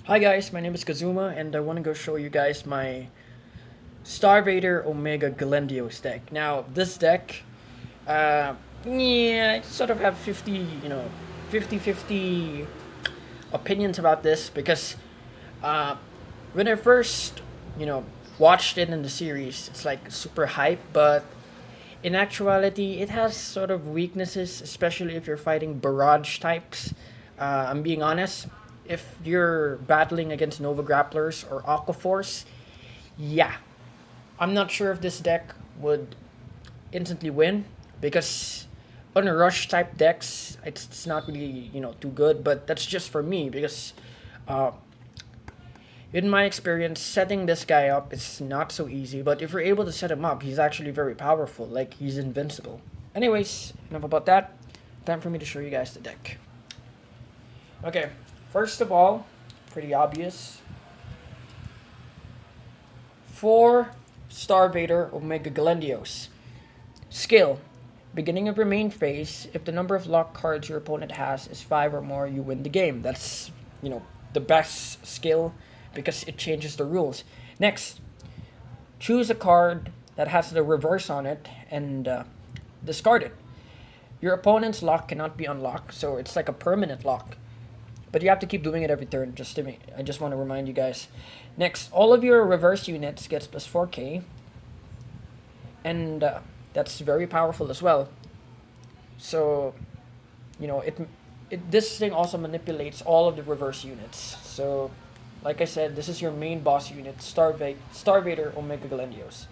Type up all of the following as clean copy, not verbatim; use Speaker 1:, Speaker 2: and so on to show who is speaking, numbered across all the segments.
Speaker 1: Hi guys, my name is Kazuma and I want to go show you guys my Starvader Omega Glendios deck. Now, this deck, I sort of have 50-50 opinions about this because uh, when I first, you know, watched it in the series, it's like super hype, but in actuality, it has sort of weaknesses, especially if you're fighting barrage types. I'm being honest. If you're battling against Nova Grapplers or Aquaforce, yeah, I'm not sure if this deck would instantly win because on a rush type decks, it's not really too good. But that's just for me because uh, in my experience, setting this guy up is not so easy, but if you're able to set him up, he's actually very powerful. Like, he's invincible. Anyways, enough about that. Time for me to show you guys the deck. Okay, first of all, pretty obvious. 4 Starvader Omega Glendios. Skill. Beginning of your main phase, if the number of lock cards your opponent has is 5 or more, you win the game. That's, the best skill because it changes the rules. Next, choose a card that has the reverse on it and discard it. Your opponent's lock cannot be unlocked, so it's like a permanent lock. But you have to keep doing it every turn. I just want to remind you guys. Next, all of your reverse units gets plus 4k, and that's very powerful as well. So, this thing also manipulates all of the reverse units. So, like I said, this is your main boss unit, Starvader Omega Glendios.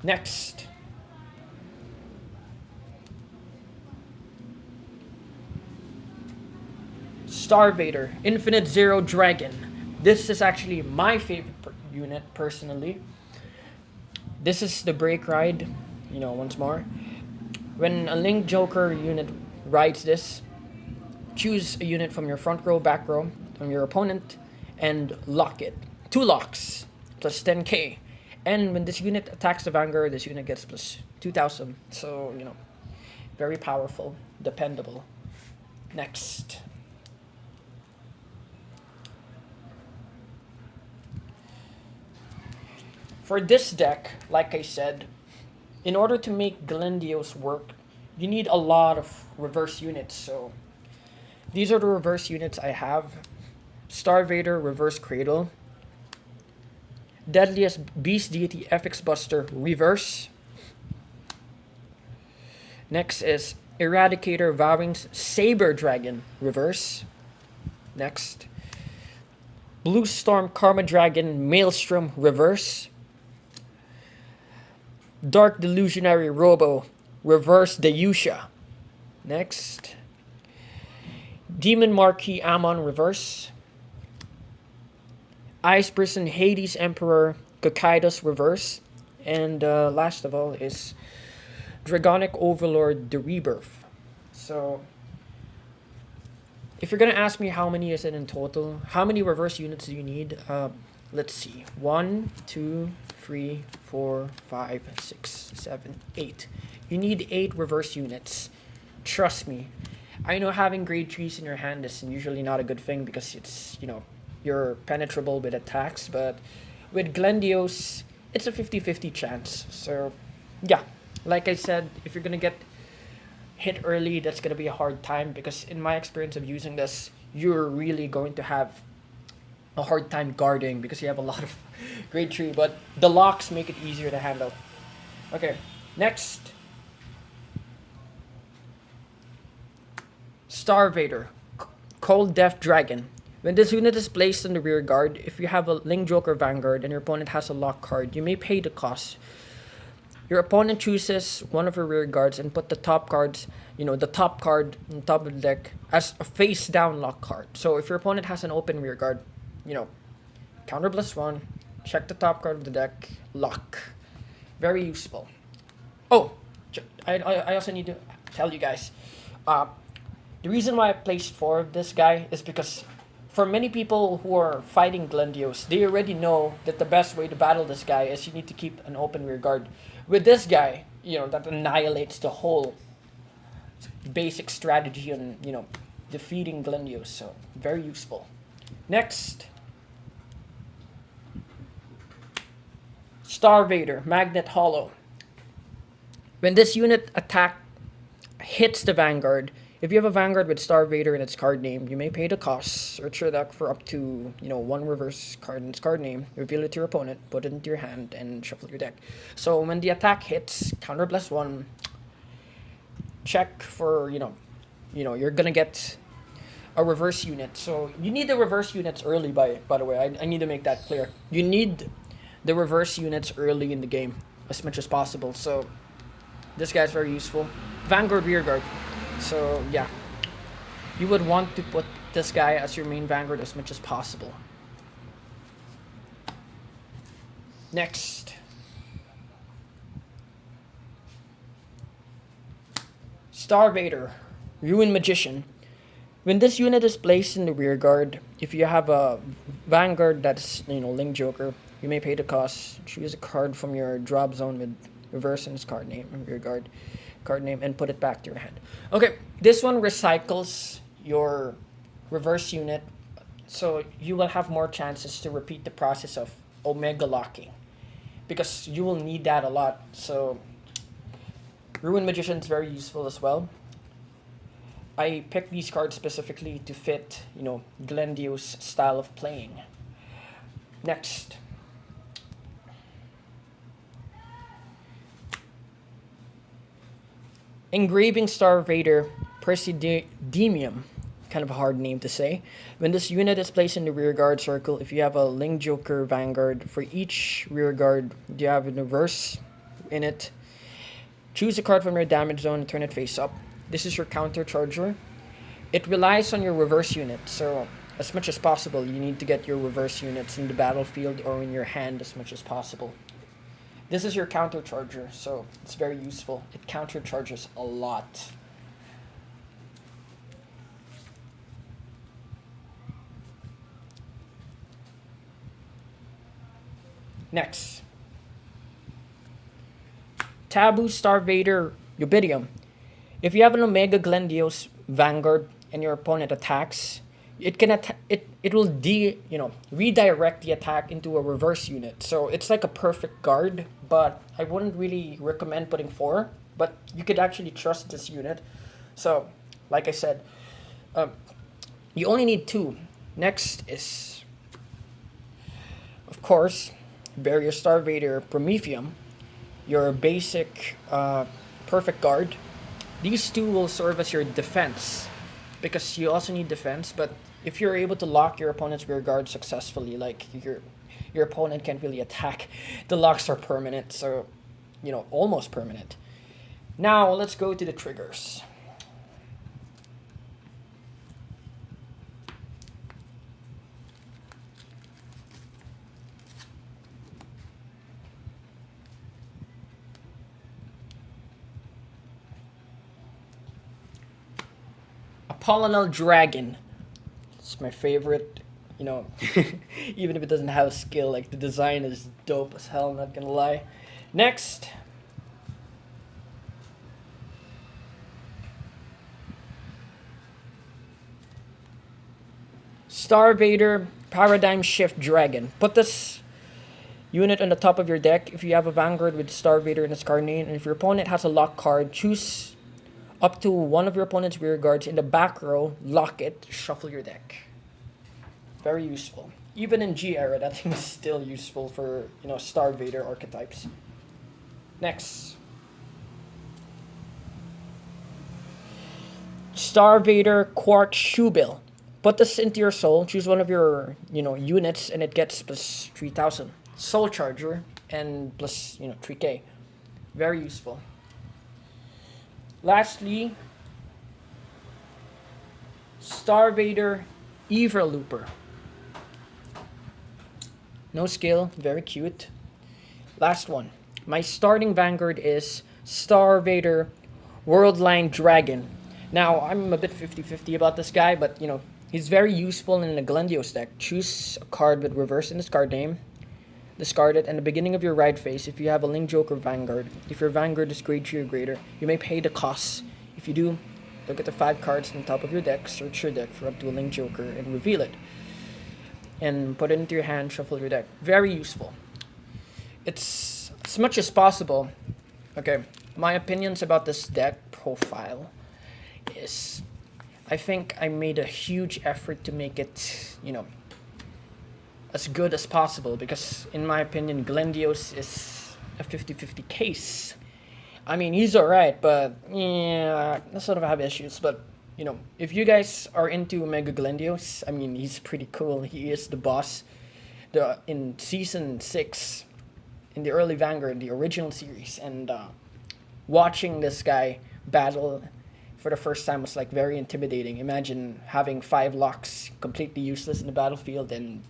Speaker 1: Next. Starvader, Infinite Zero Dragon. This is actually my favorite unit, personally. This is the break ride, once more. When a Link Joker unit rides this, choose a unit from your front row, back row, from your opponent, and lock it. 2 locks, plus 10k. And when this unit attacks the Vanguard, this unit gets plus 2000. So, very powerful, dependable. Next. For this deck, like I said, in order to make Glendios work, you need a lot of reverse units. So these are the reverse units I have. Starvader Reverse Cradle. Deadliest Beast Deity FX Buster Reverse. Next is Eradicator Vowing's Saber Dragon Reverse. Next. Blue Storm Karma Dragon Maelstrom Reverse. Dark Delusionary Robo Reverse Deyusha. Next. Demon Marquis Amon Reverse. Ice Prison Hades Emperor Kokaidos Reverse. And last of all is Dragonic Overlord The Rebirth. So, if you're gonna ask me how many is it in total, how many reverse units do you need? Let's see. 1, 2, 3, 4, 5, 6, 7, 8. You need 8 reverse units. Trust me. I know having grade 3s in your hand is usually not a good thing because it's, you're penetrable with attacks, but with Glendios, it's a 50-50 chance. So, yeah. Like I said, if you're gonna get hit early, that's gonna be a hard time because in my experience of using this, you're really going to have a hard time guarding because you have a lot of grade 3, but the locks make it easier to handle. Okay, next. Starvader, Cold Death Dragon. When this unit is placed in the rear guard, if you have a Link Joker Vanguard and your opponent has a lock card, you may pay the cost. Your opponent chooses one of your rear guards and put the top cards, the top card on top of the deck as a face down lock card. So if your opponent has an open rear guard, counter +1, check the top card of the deck, lock. Very useful. Oh, I also need to tell you guys, the reason why I placed 4 of this guy is because for many people who are fighting Glendios, they already know that the best way to battle this guy is you need to keep an open rear guard. With this guy, that annihilates the whole basic strategy on, defeating Glendios, so very useful. Next, Star Vader, Magnet Hollow. When this unit attack hits the Vanguard, if you have a Vanguard with Star Vader in its card name, you may pay the cost. Search your deck for up to, one reverse card in its card name, reveal it to your opponent, put it into your hand, and shuffle your deck. So when the attack hits, counter +1, check for, you're gonna get a reverse unit. So you need the reverse units early, by the way. I need to make that clear. You need the reverse units early in the game as much as possible. So this guy's very useful. Vanguard Rearguard. So yeah, you would want to put this guy as your main Vanguard as much as possible. Next, Star Vader, Ruin Magician. When this unit is placed in the rear guard, if you have a Vanguard that's Link Joker, you may pay the cost. Choose a card from your drop zone with reverse in its card name and rear guard card name and put it back to your hand. Okay, this one recycles your reverse unit, so you will have more chances to repeat the process of Omega locking, because you will need that a lot. So Ruin Magician is very useful as well. I picked these cards specifically to fit, Glendios' style of playing. Next, Engraving Star Vader Presidium. Kind of a hard name to say. When this unit is placed in the rear guard circle, if you have a Link Joker Vanguard, for each rear guard you have a reverse in it, choose a card from your damage zone and turn it face up. This is your counter charger. It relies on your reverse unit, so as much as possible you need to get your reverse units in the battlefield or in your hand as much as possible. This is your counter charger, so it's very useful. It counter charges a lot. Next, Taboo Star Vader Ubidium. If you have an Omega Glendios Vanguard and your opponent attacks, it can it will redirect the attack into a reverse unit. So it's like a perfect guard, but I wouldn't really recommend putting 4. But you could actually trust this unit. So, like I said, you only need 2. Next is, of course, Barrier Star Vader Prometheum, your basic perfect guard. These 2 will serve as your defense, because you also need defense. But if you're able to lock your opponent's rear guard successfully, like your opponent can't really attack, the locks are permanent, so almost permanent. Now let's go to the triggers. Apollonal Dragon. It's my favorite, even if it doesn't have skill, like the design is dope as hell, not gonna lie. Next, Star Vader Paradigm Shift Dragon. Put this unit on the top of your deck if you have a Vanguard with Star Vader in its card name, and if your opponent has a lock card, choose up to one of your opponent's rear guards in the back row, lock it, shuffle your deck. Very useful. Even in G era, that thing is still useful for, Star Vader archetypes. Next, Star Vader Quark Shoebill. Put this into your soul, choose one of your, units, and it gets plus 3,000. Soul Charger, and plus, 3k. Very useful. Lastly, Star Vader Everlooper. No skill, very cute. Last one. My starting Vanguard is Star Vader Worldline Dragon. Now, I'm a bit 50-50 about this guy, but, he's very useful in a Glendios deck. Choose a card with reverse in his card name. Discard it, and the beginning of your right phase, if you have a Link Joker Vanguard, if your Vanguard is grade 3 or greater, you may pay the cost. If you do, Look at the 5 cards on top of your deck, search your deck for a dueling joker, and reveal it. And put it into your hand, shuffle your deck. Very useful. It's as much as possible. Okay, my opinions about this deck profile is I think I made a huge effort to make it, as good as possible because, in my opinion, Glendios is a 50-50 case. I mean, he's alright, but yeah, I sort of have issues. But, if you guys are into Omega Glendios, I mean, he's pretty cool. He is the boss in Season 6, in the early Vanguard, the original series. And watching this guy battle for the first time was like very intimidating. Imagine having 5 locks completely useless in the battlefield and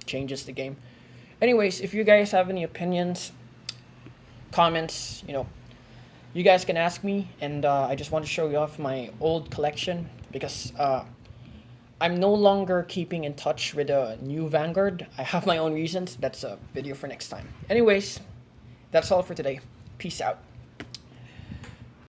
Speaker 1: changes the game. Anyways, if you guys have any opinions, comments, you guys can ask me. And I just want to show you off my old collection because I'm no longer keeping in touch with a new Vanguard. I have my own reasons. That's a video for next time. Anyways, that's all for today. Peace out.